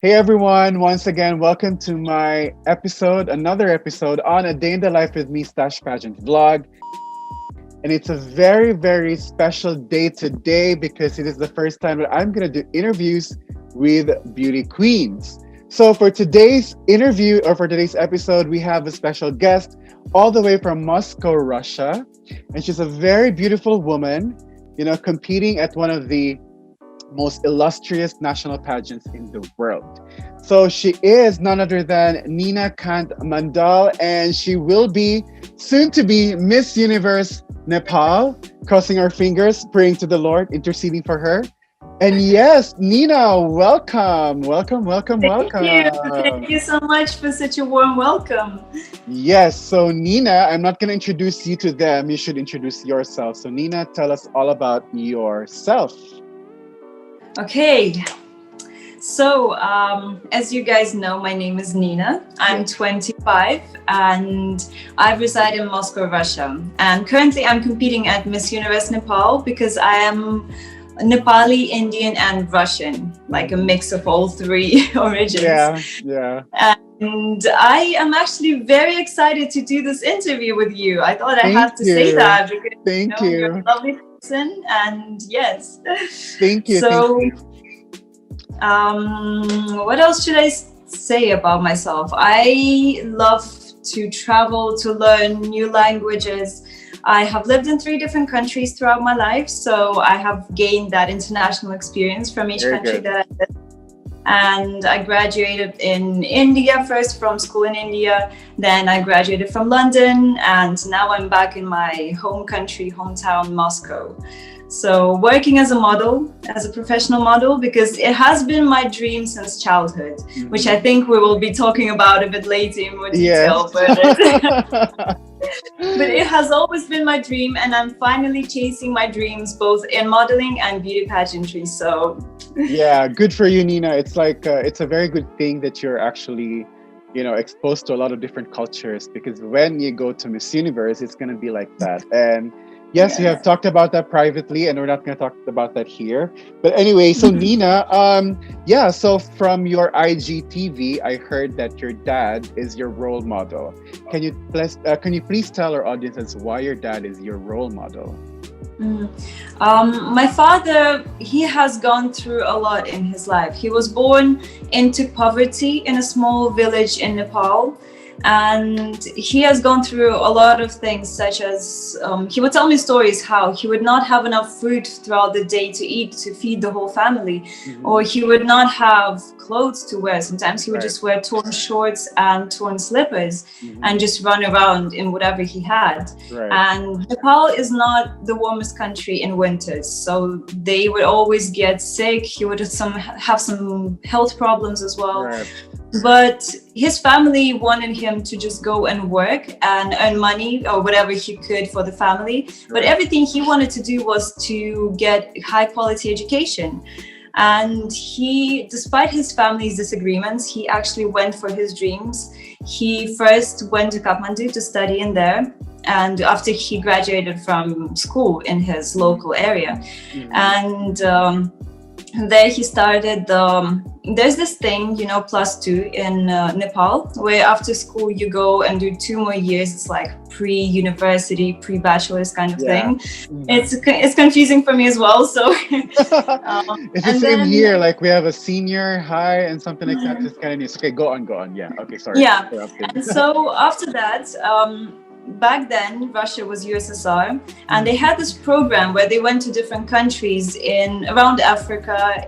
Hey everyone, once again, welcome to my episode, another episode on A Day in the Life with me slash Pageant vlog. And it's a very, very special day today because it is the first time that I'm going to do interviews with beauty queens. So for today's interview or for today's episode, we have a special guest all the way from Moscow, Russia. And she's a very beautiful woman, competing at one of the most illustrious national pageants in the world. So she is none other than Nina Kant Mandal, and she will be soon to be Miss Universe Nepal. Crossing our fingers, praying to the Lord, interceding for her. And yes, Nina, welcome, welcome, welcome, Thank welcome. you. Thank you so much for such a warm welcome. Yes, so Nina, I'm not going to introduce you to them. You should introduce yourself. So Nina, tell us all about yourself. Okay. So, as you guys know, my name is Nina. I'm 25 and I reside in Moscow, Russia. And currently I'm competing at Miss Universe Nepal because I am Nepali, Indian, and Russian, like a mix of all three origins. Yeah. And I am actually very excited to do this interview with you. I thought I have to you. say that because Thank you're a lovely person, and yes. Thank you. So, thank you. What else should I say about myself? I love to travel, to learn new languages. I have lived in 3 different countries throughout my life, so I have gained that international experience from each country that I lived. And I graduated in India, first from school in India, then I graduated from London, and now I'm back in my home country, hometown, Moscow. So working as a model, as a professional model, because it has been my dream since childhood, which I think we will be talking about a bit later in more detail. Yes. But it has always been my dream, and I'm finally chasing my dreams both in modeling and beauty pageantry. So yeah, good for you, Nina. It's like it's a very good thing that you're actually exposed to a lot of different cultures, because when you go to Miss Universe, it's going to be like that. And yes, we have talked about that privately, and we're not going to talk about that here. But anyway, so Nina, so from your IGTV, I heard that your dad is your role model. Can you please tell our audiences why your dad is your role model? My father, he has gone through a lot in his life. He was born into poverty in a small village in Nepal. And he has gone through a lot of things, such as he would tell me stories how he would not have enough food throughout the day to eat, to feed the whole family, or he would not have clothes to wear. Sometimes he would just wear torn shorts and torn slippers and just run around in whatever he had. And Nepal is not the warmest country in winters, so they would always get sick. He would have some health problems as well. But his family wanted him to just go and work and earn money or whatever he could for the family. But everything he wanted to do was to get high quality education. And he, despite his family's disagreements, he actually went for his dreams. He first went to Kathmandu to study in there. And after he graduated from school in his local area. And there he started there's this thing, +2 in Nepal, where after school you go and do 2 more years. It's like pre-university, pre-bachelor's kind of thing. It's confusing for me as well. So it's the same here. Like we have a senior, high, and something like that. It's kind of new. Okay, go on. Yeah. Okay, sorry. Yeah. And so after that, back then Russia was USSR, and they had this program where they went to different countries around Africa,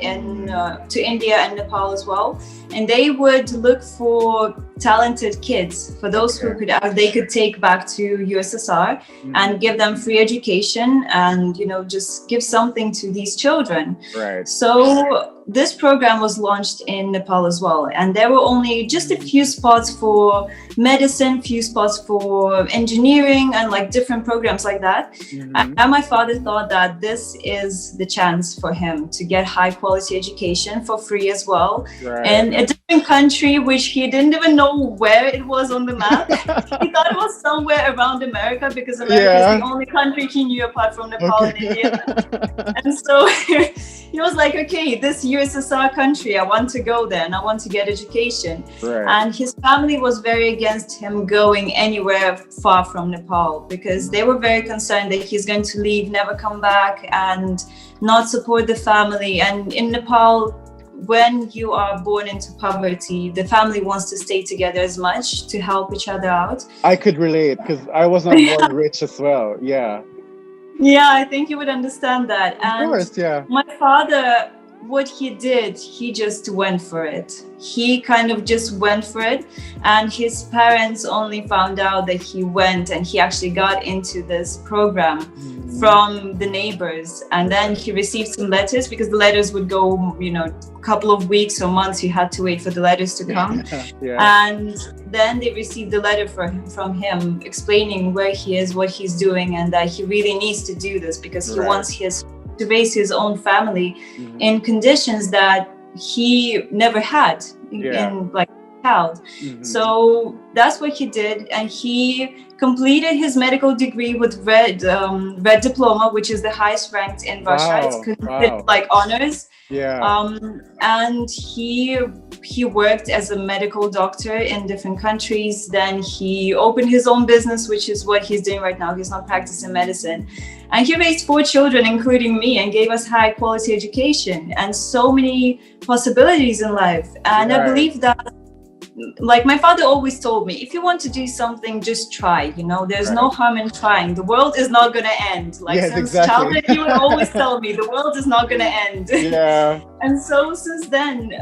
to India and Nepal as well, and they would look for talented kids, for those who they could take back to USSR and give them free education and just give something to these children. So this program was launched in Nepal as well, and there were only just a few spots for medicine, few spots for engineering, and like different programs like that. And my father thought that this is the chance for him to get high quality education for free as well, and a different country, which he didn't even know where it was on the map. He thought it was somewhere around America, because America is the Yeah. only country he knew apart from Nepal Okay. and India. And so he was like, okay, this USSR country, I want to go there and I want to get education. Right. And his family was very against him going anywhere far from Nepal, because they were very concerned that he's going to leave, never come back, and not support the family. And in Nepal, when you are born into poverty, the family wants to stay together as much to help each other out. I could relate because I was not born rich as well. Yeah. Yeah, I think you would understand that. Of course, yeah. My father, what he did, he just went for it. He kind of just went for it. And his parents only found out that he went, and he actually got into this program from the neighbors. And then he received some letters, because the letters would go, a couple of weeks or months. You had to wait for the letters to come. Yeah. And then they received a letter from him explaining where he is, what he's doing, and that he really needs to do this because he wants to raise his own family in conditions that he never had in like a child. So that's what he did, and he completed his medical degree with red diploma, which is the highest ranked in Russia. It's considered like honors. Yeah. And he worked as a medical doctor in different countries. Then he opened his own business, which is what he's doing right now. He's not practicing medicine. And he raised 4 children, including me, and gave us high quality education and so many possibilities in life. And I believe that, like my father always told me, if you want to do something, just try. There's no harm in trying. The world is not going to end. Like since childhood, he would always tell me the world is not going to end. Yeah. And so since then,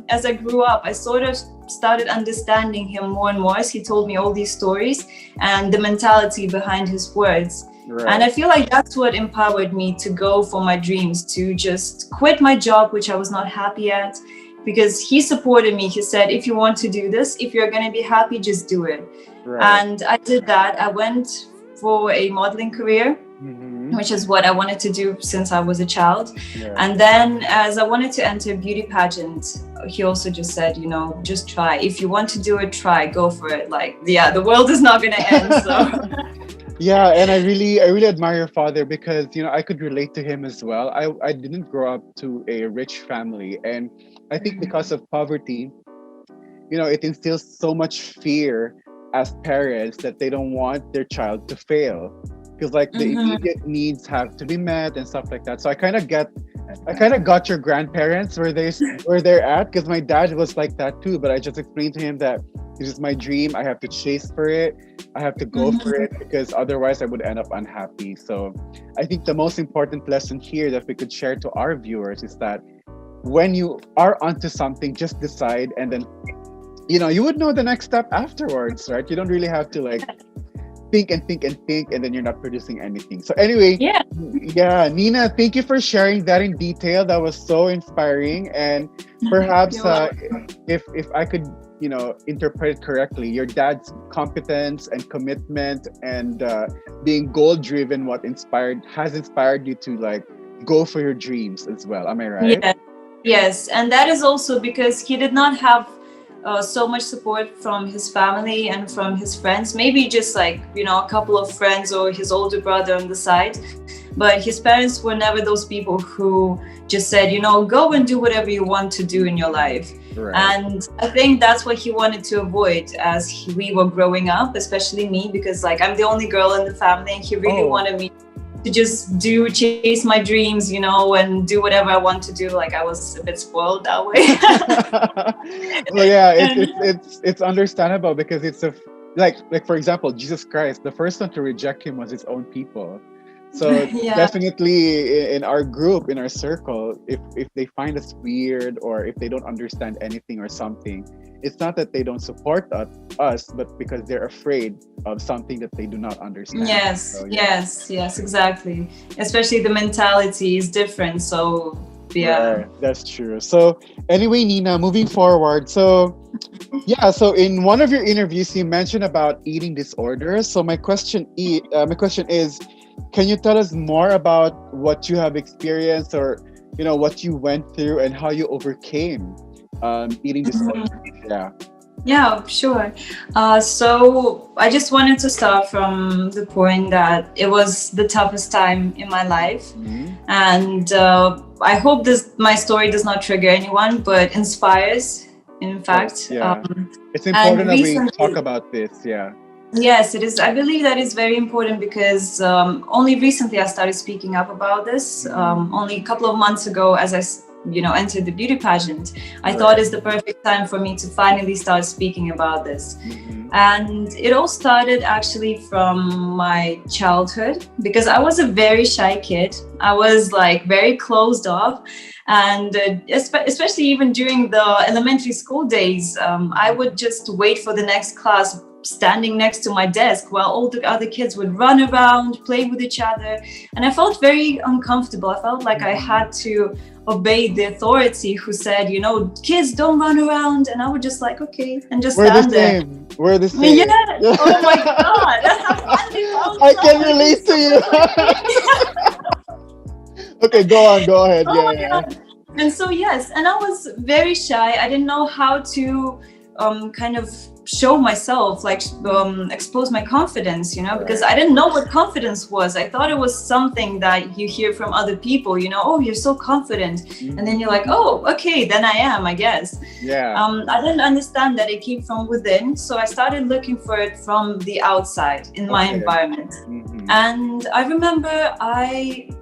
as I grew up, I sort of started understanding him more and more as he told me all these stories and the mentality behind his words. And I feel like that's what empowered me to go for my dreams, to just quit my job, which I was not happy at. Because he supported me. He said, if you want to do this, if you're going to be happy, just do it. And I did that. I went for a modeling career, which is what I wanted to do since I was a child. And then as I wanted to enter beauty pageant, he also just said, just try. If you want to do it, try, go for it. Like, the world is not going to end. So. Yeah, and I really admire your father because, I could relate to him as well. I didn't grow up to a rich family, and I think because of poverty, it instills so much fear as parents that they don't want their child to fail because like the immediate needs have to be met and stuff like that. So I kind of got your grandparents where they're at, because my dad was like that too. But I just explained to him that this is my dream. I have to chase for it. I have to go for it because otherwise I would end up unhappy. So I think the most important lesson here that we could share to our viewers is that when you are onto something, just decide, and then you would know the next step afterwards, right? You don't really have to like think and then you're not producing anything. So anyway, Nina, thank you for sharing that in detail. That was so inspiring. And perhaps if I could interpret it correctly, your dad's competence and commitment and being goal driven has inspired you to like go for your dreams as well. Am I right? Yes, and that is also because he did not have so much support from his family and from his friends. Maybe just like a couple of friends or his older brother on the side. But his parents were never those people who just said, go and do whatever you want to do in your life. And I think that's what he wanted to avoid as we were growing up, especially me, because like I'm the only girl in the family, and he really wanted me to just chase my dreams, and do whatever I want to do. Like I was a bit spoiled that way. Well, yeah, it's understandable because it's like for example, Jesus Christ, the first one to reject him was his own people. So definitely in our group, in our circle, if they find us weird or if they don't understand anything or something, it's not that they don't support us, but because they're afraid of something that they do not understand. Yes, exactly. Especially the mentality is different. So that's true. So anyway, Nina, moving forward. So in one of your interviews, you mentioned about eating disorders. So my question is, can you tell us more about what you have experienced or what you went through and how you overcame eating this slice. Yeah. Yeah, sure. So I just wanted to start from the point that it was the toughest time in my life, and I hope this my story does not trigger anyone, but inspires. In fact, yeah, it's and important that we recently, talk about this. Yeah. yes, it is. I believe that is very important because only recently I started speaking up about this. Only a couple of months ago, as entered the beauty pageant, I thought it's the perfect time for me to finally start speaking about this. And it all started actually from my childhood, because I was a very shy kid. I was like very closed off. And especially even during the elementary school days, I would just wait for the next class standing next to my desk while all the other kids would run around, play with each other. And I felt very uncomfortable. I felt like I had to obey the authority who said, kids don't run around. And I would just like, okay, and just stand there. We're the same. Yeah. Oh my God. That's how funny I can relate to you. Okay, go ahead. Oh my God. And so, yes, and I was very shy. I didn't know how to kind of show myself, like expose my confidence, because I didn't know what confidence was. I thought it was something that you hear from other people, oh, you're so confident. And then you're like, oh, okay, then I am, I guess. Yeah. I didn't understand that it came from within. So I started looking for it from the outside in my environment. And I remember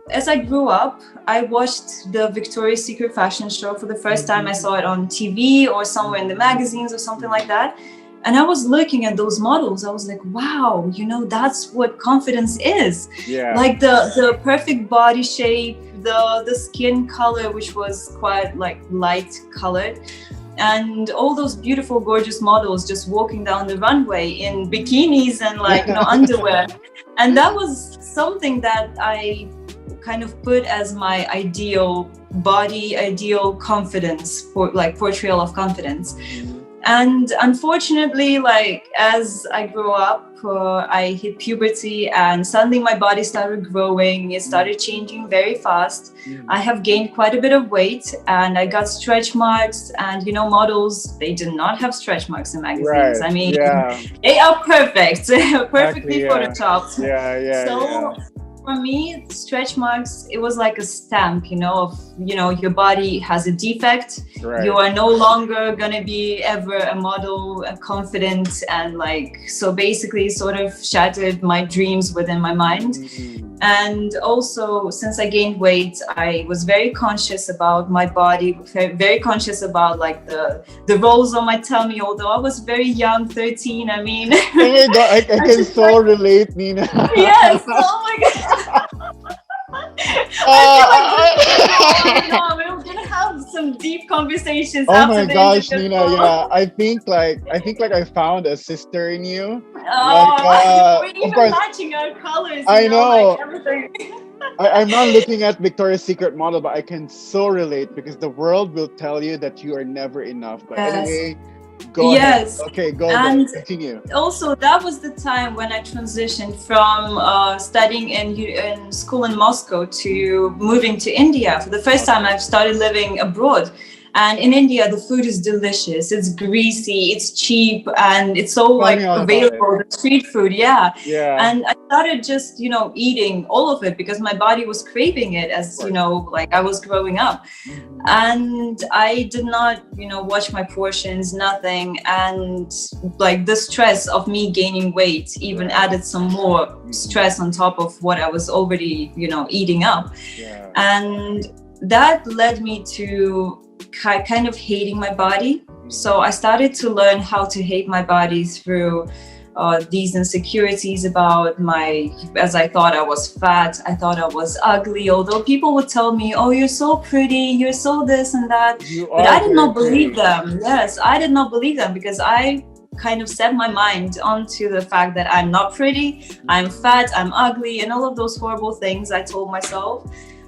as I grew up, I watched the Victoria's Secret fashion show for the first time. I saw it on TV or somewhere in the magazines or something like that. And I was looking at those models. I was like, wow, that's what confidence is. Yeah. Like the perfect body shape, the skin color, which was quite like light colored. And all those beautiful, gorgeous models just walking down the runway in bikinis and underwear. And that was something that I kind of put as my ideal body, ideal confidence, portrayal of confidence. And unfortunately, as I grew up, I hit puberty and suddenly my body started growing. It started changing very fast. I have gained quite a bit of weight and I got stretch marks, and models, they do not have stretch marks in magazines. Right. I mean, they are perfect, perfectly photoshopped. So for me, stretch marks, it was like a stamp, of, your body has a defect. Right. You are no longer going to be ever a model, confident, and so basically sort of shattered my dreams within my mind. And also, since I gained weight, I was very conscious about my body, very conscious about the rolls on my tummy, although I was very young, 13, I mean. Oh my God, I can so relate, Nina. Yes, oh my God. We're gonna have some deep conversations. Oh my gosh, Nina! Yeah, I think I found a sister in you. We're even matching our colors. I know. Everything. I'm not looking at Victoria's Secret model, but I can so relate because the world will tell you that you are never enough. But anyway. Go ahead. Okay, go ahead. Continue. Also, that was the time when I transitioned from studying in school in Moscow to moving to India. For the first time, I've started living abroad. And in India, the food is delicious. It's greasy, it's cheap, and it's so available. The street food, yeah. And I started just, eating all of it because my body was craving it as, I was growing up. And I did not, watch my portions, nothing. And the stress of me gaining weight even added some more stress on top of what I was already, eating up. And that led me to kind of hating my body. So I started to learn how to hate my body through these insecurities about as I thought I was fat, I thought I was ugly, although people would tell me, oh, you're so pretty, you're so this and that. But I did not believe them. Yes, I did not believe them because I kind of set my mind onto the fact that I'm not pretty, I'm fat, I'm ugly, and all of those horrible things I told myself.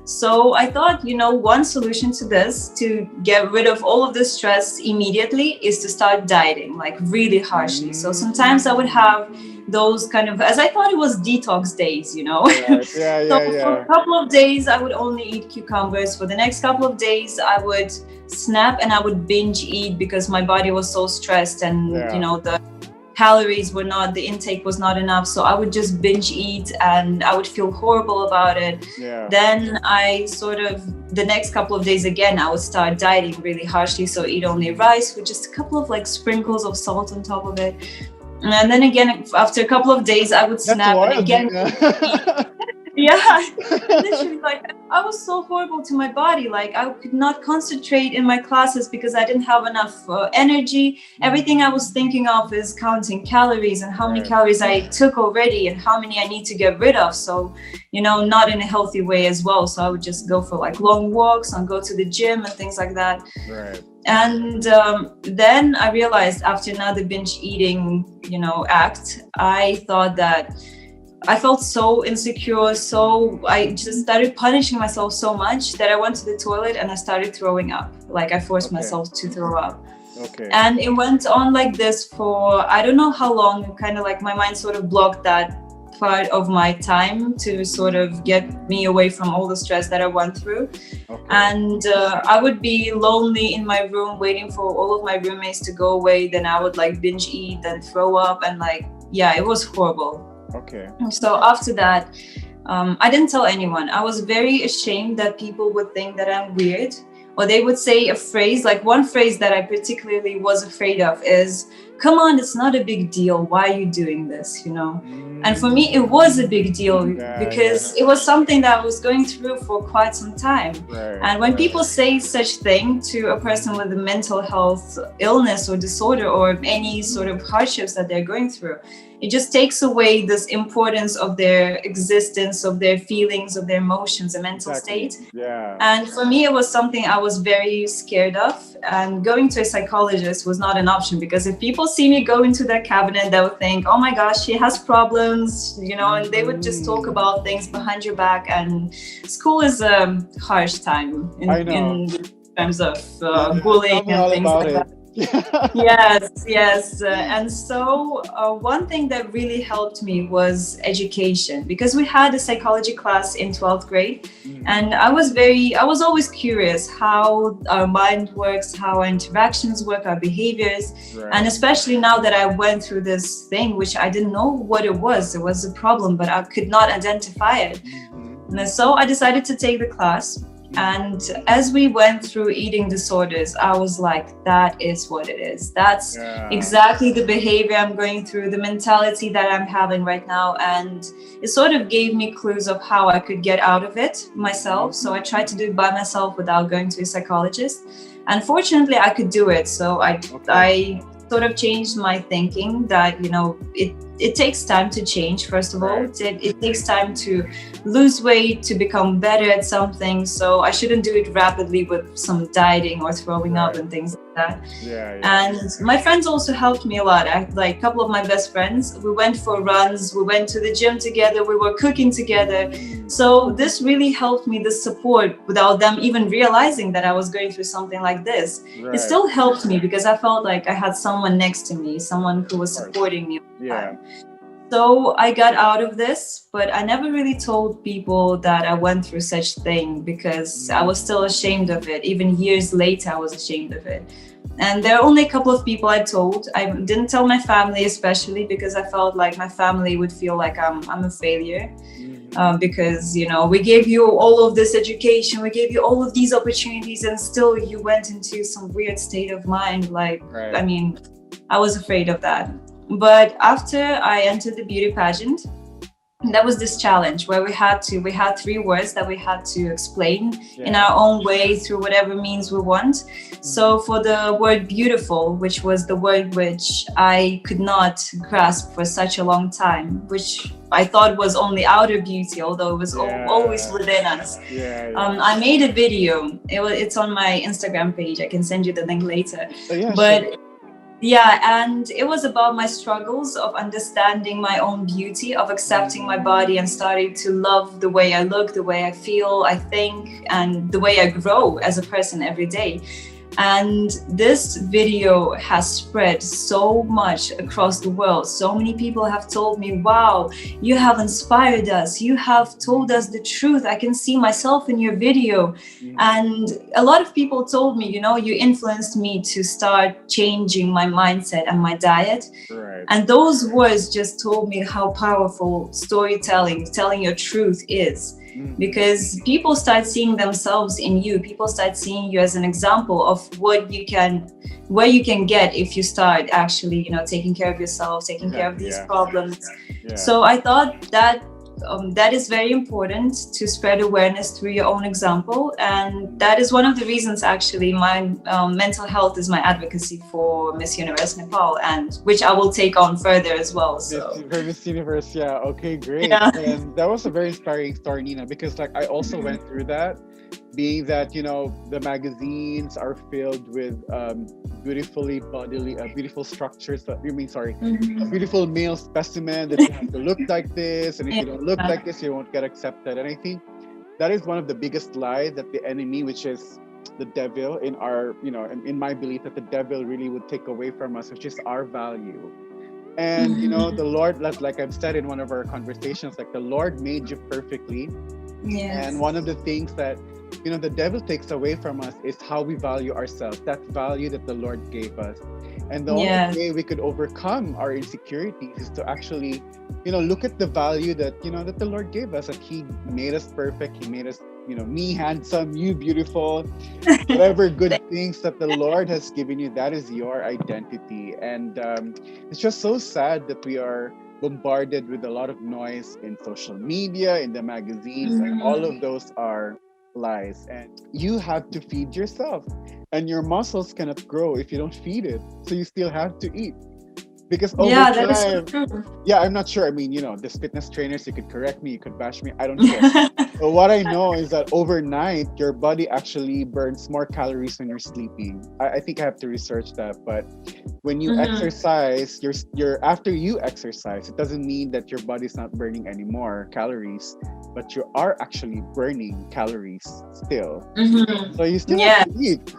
So I thought, one solution to this, to get rid of all of the stress immediately, is to start dieting, like really harshly. So sometimes I would have those kind of, as I thought it was detox days, Right. Yeah, So yeah, for yeah. a couple of days, I would only eat cucumbers. For the next couple of days, I would snap and I would binge eat because my body was so stressed, and the calories were not, the intake was not enough. So I would just binge eat and I would feel horrible about it. Yeah. Then the next couple of days again, I would start dieting really harshly. So eat only rice with just a couple of like sprinkles of salt on top of it. And then again, after a couple of days, I would snap. That's wild, and again. Yeah, literally, like I was so horrible to my body. Like I could not concentrate in my classes because I didn't have enough energy. Everything I was thinking of is counting calories and how many calories I took already and how many I need to get rid of. So, not in a healthy way as well. So I would just go for like long walks and go to the gym and things like that. Right. And then I realized after another binge eating, act, I thought that I felt so insecure. So I just started punishing myself so much that I went to the toilet and I started throwing up. Like I forced myself to throw up. Okay. And it went on like this for, I don't know how long. Kind of like my mind sort of blocked that part of my time to sort of get me away from all the stress that I went through. Okay. And I would be lonely in my room waiting for all of my roommates to go away. Then I would like binge eat and throw up, and it was horrible. Okay. So after that, I didn't tell anyone. I was very ashamed that people would think that I'm weird, or they would say a phrase, like one phrase that I particularly was afraid of is, "Come on, it's not a big deal. Why are you doing this?" And for me, it was a big deal because it was something that I was going through for quite some time. Right. And when people say such thing to a person with a mental health illness or disorder or any sort of hardships that they're going through, it just takes away this importance of their existence, of their feelings, of their emotions, and mental state. Yeah. And for me, it was something I was very scared of. And going to a psychologist was not an option, because if people see me go into their cabinet, they would think, "Oh my gosh, she has problems," and they would just talk about things behind your back. And school is a harsh time in terms of bullying and things like that. Yes. And so one thing that really helped me was education, because we had a psychology class in 12th grade. And I was always curious how our mind works, how our interactions work, our behaviors. Right. And especially now that I went through this thing, which I didn't know what it was. It was a problem, but I could not identify it. And so I decided to take the class. And as we went through eating disorders, I was like, that is what it is. That's exactly the behavior I'm going through, the mentality that I'm having right now. And it sort of gave me clues of how I could get out of it myself. So I tried to do it by myself without going to a psychologist. And fortunately, I could do it. So I sort of changed my thinking that, it takes time to change, first of all. It takes time to lose weight, to become better at something. So I shouldn't do it rapidly with some dieting or throwing up and things like that. And my friends also helped me a lot. A couple of my best friends, we went for runs, we went to the gym together, we were cooking together. So this really helped me, this support, without them even realizing that I was going through something like this. It still helped me because I felt like I had someone next to me, someone who was supporting me. So I got out of this, but I never really told people that I went through such thing because I was still ashamed of it. Even years later, I was ashamed of it. And there are only a couple of people I told. I didn't tell my family, especially because I felt like my family would feel like I'm a failure. Because, we gave you all of this education, we gave you all of these opportunities, and still you went into some weird state of mind. I mean, I was afraid of that. But after I entered the beauty pageant, that was this challenge where we had 3 words that we had to explain in our own way through whatever means we want. So for the word beautiful, which was the word which I could not grasp for such a long time, which I thought was only outer beauty, although it was always within us. I made a video. It's on my Instagram page. I can send you the link later. Yeah, and it was about my struggles of understanding my own beauty, of accepting my body and starting to love the way I look, the way I feel, I think, and the way I grow as a person every day. And this video has spread so much across the world. So many people have told me, wow, you have inspired us. You have told us the truth. I can see myself in your video. And a lot of people told me, you influenced me to start changing my mindset and my diet. Right. And those words just told me how powerful storytelling, telling your truth is. Because people start seeing themselves in you. People start seeing you as an example of where you can get if you start actually, taking care of yourself, taking care of these problems. So I thought that that is very important to spread awareness through your own example. And that is one of the reasons actually my mental health is my advocacy for Miss Universe Nepal, and which I will take on further as well. So For Miss Universe, yeah. Okay, great. Yeah. And that was a very inspiring story, Nina, because like I also went through that, being that, the magazines are filled with beautiful structures. A beautiful male specimen that you have to look like this, and if you don't look like this, you won't get accepted. And I think that is one of the biggest lies that the enemy, which is the devil, in my belief, that the devil really would take away from us, which is our value. And the Lord, like I've said in one of our conversations, like the Lord made you perfectly. Yes. And one of the things that the devil takes away from us is how we value ourselves, that value that the Lord gave us. And the only way we could overcome our insecurities is to actually, look at the value that, that the Lord gave us. That He made us perfect. He made us, me handsome, you beautiful. Whatever good things that the Lord has given you, that is your identity. And it's just so sad that we are bombarded with a lot of noise in social media, in the magazines, and all of those are lies. And you have to feed yourself, and your muscles cannot grow if you don't feed it. So you still have to eat. Because over that time, is so true. I'm not sure. I mean, this fitness trainers, you could correct me, you could bash me. I don't care. But what I know is that overnight, your body actually burns more calories when you're sleeping. I think I have to research that. But when you exercise, you're after you exercise, it doesn't mean that your body's not burning any more calories, but you are actually burning calories still. So you still have to eat.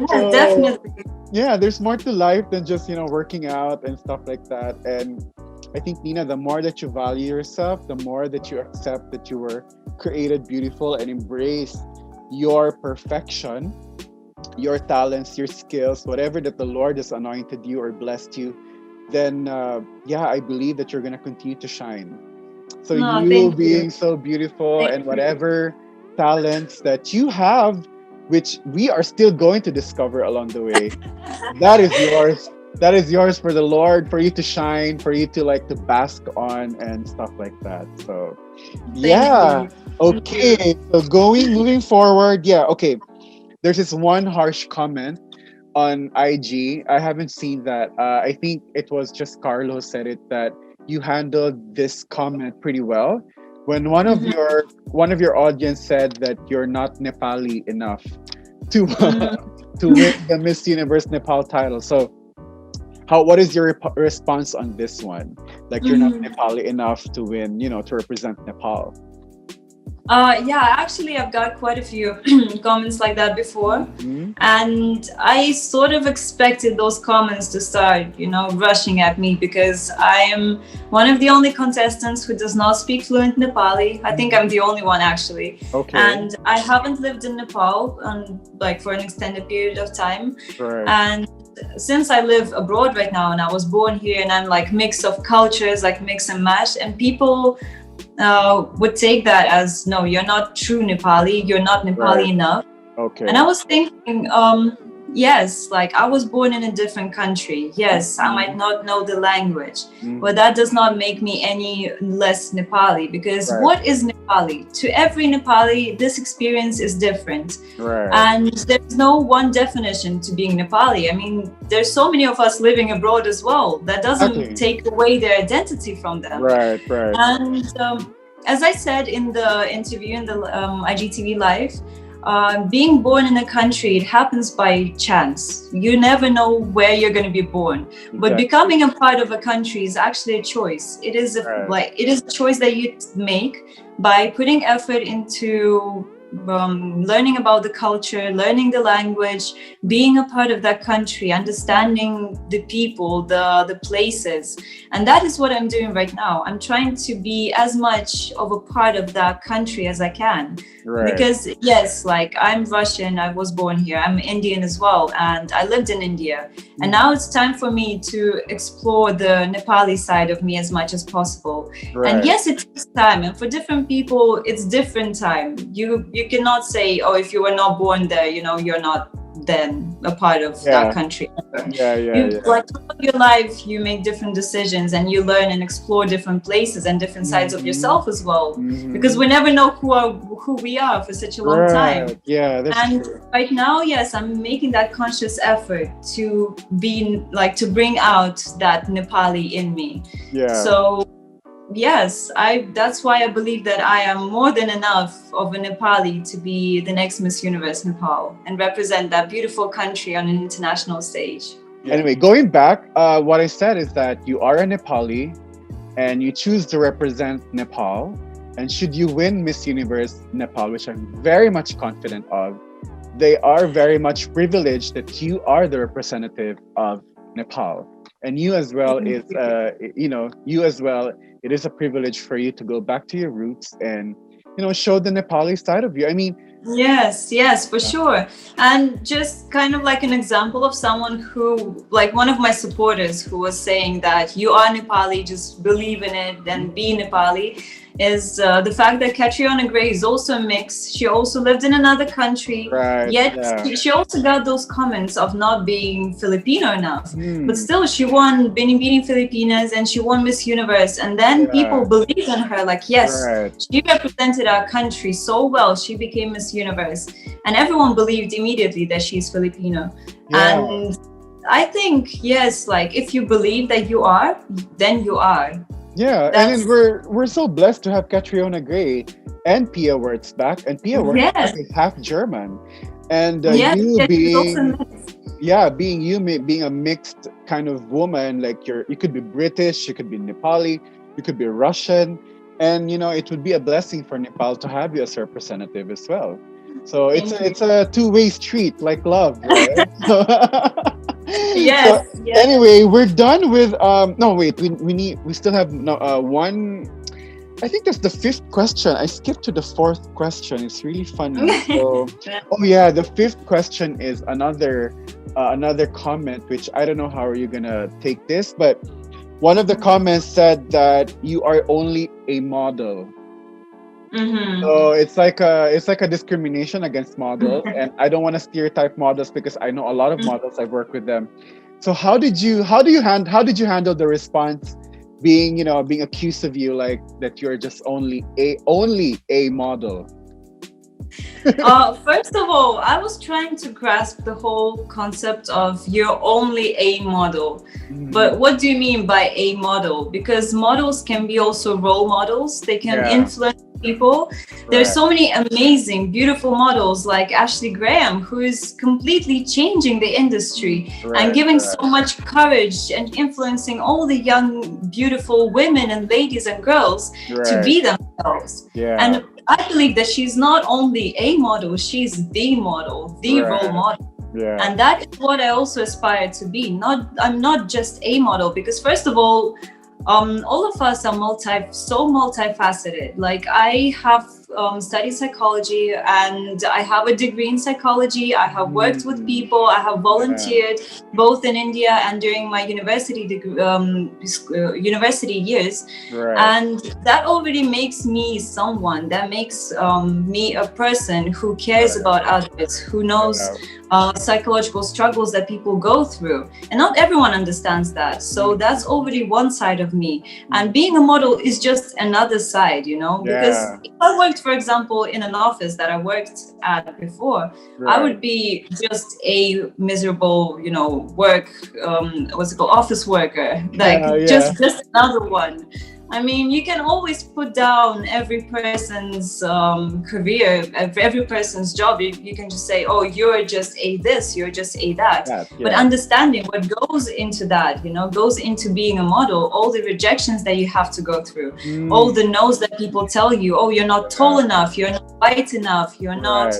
So, definitely. There's more to life than just, working out and stuff like that. And I think, Nina, the more that you value yourself, the more that you accept that you were created beautiful and embrace your perfection, your talents, your skills, whatever that the Lord has anointed you or blessed you, then I believe that you're going to continue to shine. So you being so beautiful and whatever talents that you have, which we are still going to discover along the way, that is yours. That is yours for the Lord, for you to shine, for you to bask on and stuff like that. So, okay. So moving forward, okay. There's this one harsh comment on IG. I haven't seen that. I think it was just Carlos said it, that you handled this comment pretty well. When one of your audience said that you're not Nepali enough to win the Miss Universe Nepal title. So what is your response on this one? Like you're not Nepali enough to win, to represent Nepal. Actually, I've got quite a few comments like that before. And I sort of expected those comments to start, rushing at me, because I am one of the only contestants who does not speak fluent Nepali. I think I'm the only one, actually. Okay. And I haven't lived in Nepal for an extended period of time. Right. And since I live abroad right now, and I was born here, and I'm like mix of cultures, like mix and match, and people would take that as, no, you're not true Nepali, you're not Nepali enough. Okay. And I was thinking, yes, like I was born in a different country. Yes, I might not know the language, but that does not make me any less Nepali, because what is Nepali? To every Nepali, this experience is different. Right. And there's no one definition to being Nepali. I mean, there's so many of us living abroad as well. That doesn't take away their identity from them. Right. And as I said in the interview, in the IGTV Live, being born in a country, it happens by chance. You never know where you're going to be born. But becoming a part of a country is actually a choice. It is it is a choice that you make by putting effort into learning about the culture, learning the language, being a part of that country, understanding the people, the places. And that is what I'm doing right now. I'm trying to be as much of a part of that country as I can. Because yes, like I'm Russian, I was born here, I'm Indian as well, and I lived in India. And now it's time for me to explore the Nepali side of me as much as possible. And yes, it takes time, and for different people it's different time. You cannot say, oh, if you were not born there, you know, you're not then a part of that country. Like throughout your life, you make different decisions and you learn and explore different places and different sides of yourself as well. Because we never know who we are for such a long time. And true. Right now, yes, I'm making that conscious effort to be like, to bring out that Nepali in me. So yes, that's why I believe that I am more than enough of a Nepali to be the next Miss Universe Nepal and represent that beautiful country on an international stage. Anyway, going back, what I said is that you are a Nepali and you choose to represent Nepal. And should you win Miss Universe Nepal, which I'm very much confident of, they are very much privileged that you are the representative of Nepal. And you as well is, you as well, it is a privilege for you to go back to your roots and, show the Nepali side of you. I mean, Yes, for sure. And just kind of like an example of someone who, like one of my supporters who was saying that you are Nepali, just believe in it and be Nepali, is the fact that Catriona Gray is also a mix. She also lived in another country, yet she also got those comments of not being Filipino enough. But still, she won Binibining Filipinas and she won Miss Universe. And then people believed in her, like, yes, she represented our country so well. She became Miss Universe. And everyone believed immediately that she's Filipino. And I think, yes, like if you believe that you are, then you are. Yeah, and we're so blessed to have Catriona Gray and Pia Wurtz back, and Pia Wurtz is half German, and you being a mixed kind of woman, like you could be British, you could be Nepali, you could be Russian, and it would be a blessing for Nepal to have you as representative as well. So it's a two-way street, like love, right? Yes. Anyway, we're done with we still have one. I think that's the fifth question. I skipped to the fourth question. It's really funny. So, the fifth question is another comment, which I don't know how are you gonna take this, but one of the comments said that you are only a model. So it's like a discrimination against models, and I don't want to stereotype models because I know a lot of models. I've worked with them. So how did you handle the response being accused of you like that you're just only a model? First of all, I was trying to grasp the whole concept of you're only a model. But what do you mean by a model? Because models can be also role models. They can influence people. There's so many amazing, beautiful models like Ashley Graham, who is completely changing the industry and giving so much courage and influencing all the young, beautiful women and ladies and girls to be themselves. And I believe that she's not only a model, she's the model, the role model. And that is what I also aspire to be. I'm not just a model, because first of all of us are multifaceted. Like I have studied psychology and I have a degree in psychology. I have worked with people. I have volunteered both in India and during my university years. And that already makes me someone. That makes me a person who cares about others, who knows psychological struggles that people go through. And not everyone understands that. So that's already one side of me. And being a model is just another side, because if I worked, for example, in an office that I worked at before, I would be just a miserable, office worker, just another one. I mean, you can always put down every person's career, every person's job. You can just say, oh, you're just a this, you're just a that. But understanding what goes into that, goes into being a model, all the rejections that you have to go through, all the no's that people tell you, oh, you're not tall enough, you're not white enough, you're not,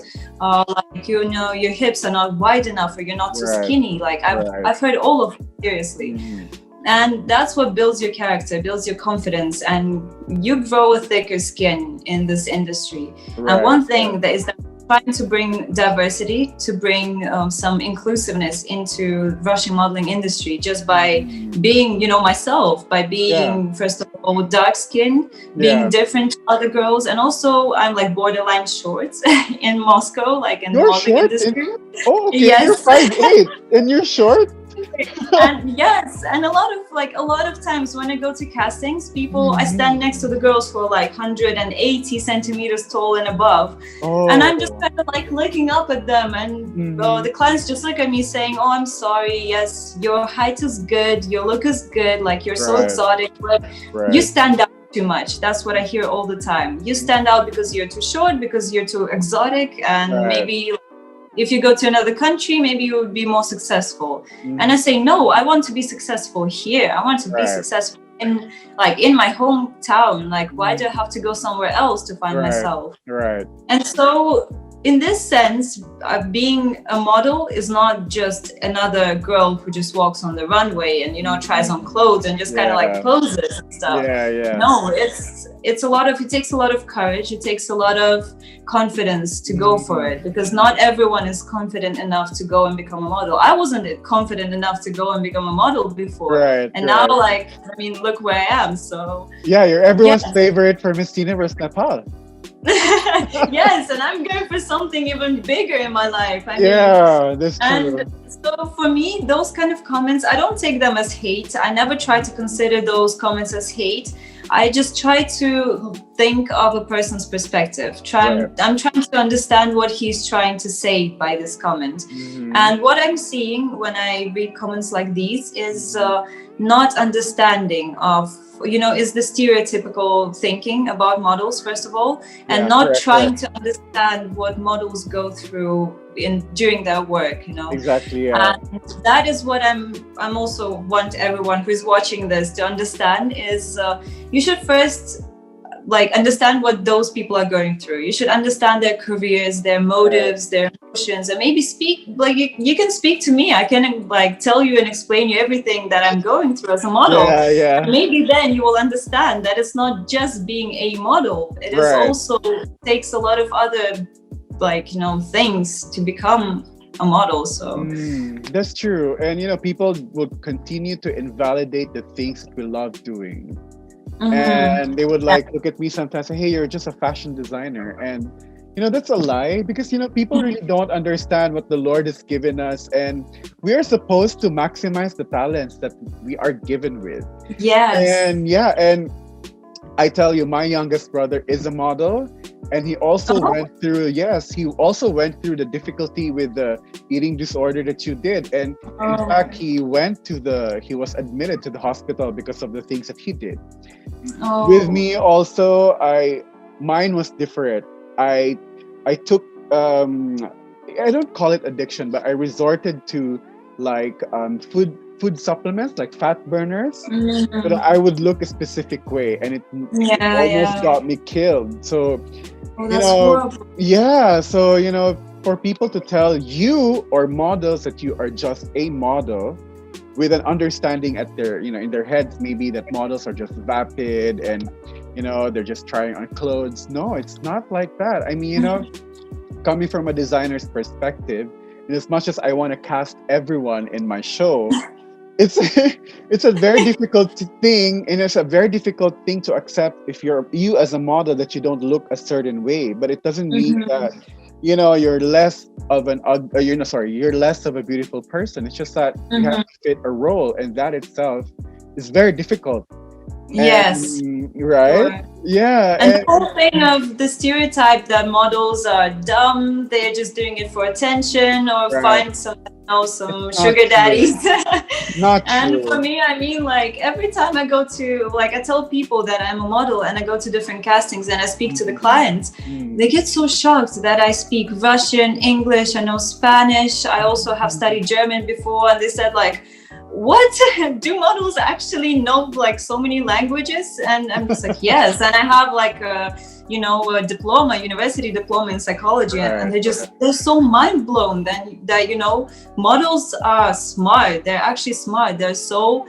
your hips are not wide enough, or you're not too skinny. Like I've heard all of it, seriously. And that's what builds your character, builds your confidence, and you grow a thicker skin in this industry. And one thing that is that trying to bring diversity, to bring some inclusiveness into Russian modeling industry, just by being, myself, by being, first of all, dark skin, being different to other girls. And also I'm like borderline short in Moscow, like in the modeling industry. Oh, okay. Yes. You're 5'8" and you're short? And yes, and a lot of times when I go to castings, people, I stand next to the girls who are like 180 centimeters tall and above, and I'm just kind of like looking up at them, and the clients just look at me saying, oh, I'm sorry, yes, your height is good, your look is good, like you're so exotic, but you stand out too much. That's what I hear all the time. You stand out because you're too short, because you're too exotic, and maybe if you go to another country, maybe you would be more successful. And I say, no, I want to be successful here. I want to be successful in my hometown. Like, why do I have to go somewhere else to find myself? And so in this sense, being a model is not just another girl who just walks on the runway and, tries on clothes and just kind of like poses and stuff. No, it takes a lot of courage. It takes a lot of confidence to go for it, because not everyone is confident enough to go and become a model. I wasn't confident enough to go and become a model before. And now, look where I am. So yeah, you're everyone's favorite for Miss Universe Nepal. Yes, and I'm going for something even bigger in my life. That's true. And so for me, those kind of comments, I don't take them as hate. I never try to consider those comments as hate. I just try to think of a person's perspective. I'm trying to understand what he's trying to say by this comment. And what I'm seeing when I read comments like these is not understanding of, is the stereotypical thinking about models, first of all, and not trying to understand what models go through during their work, Exactly, And that is what I'm also want everyone who is watching this to understand is you should first understand what those people are going through. You should understand their careers, their motives, their emotions, and maybe speak you can speak to me. I can tell you and explain you everything that I'm going through as a model. Maybe then you will understand that it's not just being a model. It is also takes a lot of other things to become a model. So that's true. And people will continue to invalidate the things that we love doing. And they would look at me sometimes and say, hey, you're just a fashion designer. And that's a lie, because people really don't understand what the Lord has given us, and we are supposed to maximize the talents that we are given with. And I tell you, my youngest brother is a model, and he also went through the difficulty with the eating disorder that you did. And in fact, he was admitted to the hospital because of the things that he did. With me also, mine was different. I took I don't call it addiction, but I resorted to food supplements, like fat burners, but I would look a specific way, and it almost got me killed. So so for people to tell you or models that you are just a model, with an understanding at their in their heads maybe that models are just vapid and they're just trying on clothes. No, it's not like that. I mean, coming from a designer's perspective, and as much as I want to cast everyone in my show, it's a very difficult thing, and it's a very difficult thing to accept if you as a model that you don't look a certain way. But it doesn't mean that you're less of you're less of a beautiful person. It's just that you have to fit a role, and that itself is very difficult. Yes. Right? Sure. Yeah. And the whole thing of the stereotype that models are dumb, they're just doing it for attention or Right. find some, you know, It's some not sugar true. daddies. Not And for true. me, I mean, like every time I go to, like, I tell people that I'm a model and I go to different castings and I speak to the Mm, clients, mm, they get so shocked that I speak Russian, English, I know Spanish. I also have mm. studied German before, and they said, like, what, do models actually know like so many languages? And I'm just like, yes. And I have like a, you know, a diploma, university diploma in psychology, and Right. they're so mind blown that, you know, models are smart. They're actually smart. They're so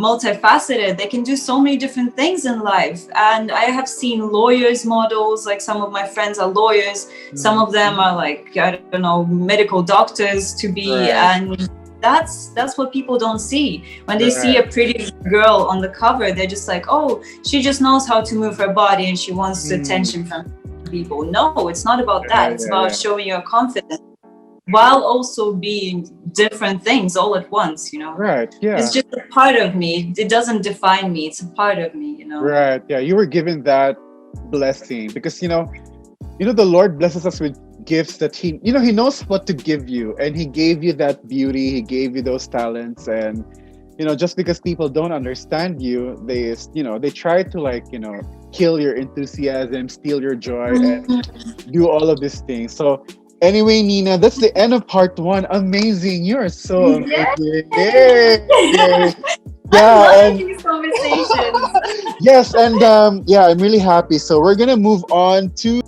multifaceted. They can do so many different things in life. And I have seen lawyers models, like some of my friends are lawyers, some of them Mhm. are like, I don't know, medical doctors to be. Right. And that's what people don't see. When they see a Right. pretty girl on the cover, they're just like, oh, she just knows how to move her body and she wants Mm. attention from people. No, it's not about Yeah, that. It's yeah, about yeah. showing your confidence while also being different things all at once, you know. Right. It's Yeah. just a part of me. It doesn't define me. It's a part of me, you know. Right. Yeah. You were given that blessing because the Lord blesses us with gifts that He knows what to give you, and He gave you that beauty. He gave you those talents, and just because people don't understand you, they try to kill your enthusiasm, steal your joy, and Mhm. do all of these things. So anyway, Nina, that's the end of part one. Amazing. You're so Yay! amazing. Yay! Yay. I'm Yeah, loving and these conversations. yes, and yeah, I'm really happy. So we're gonna move on to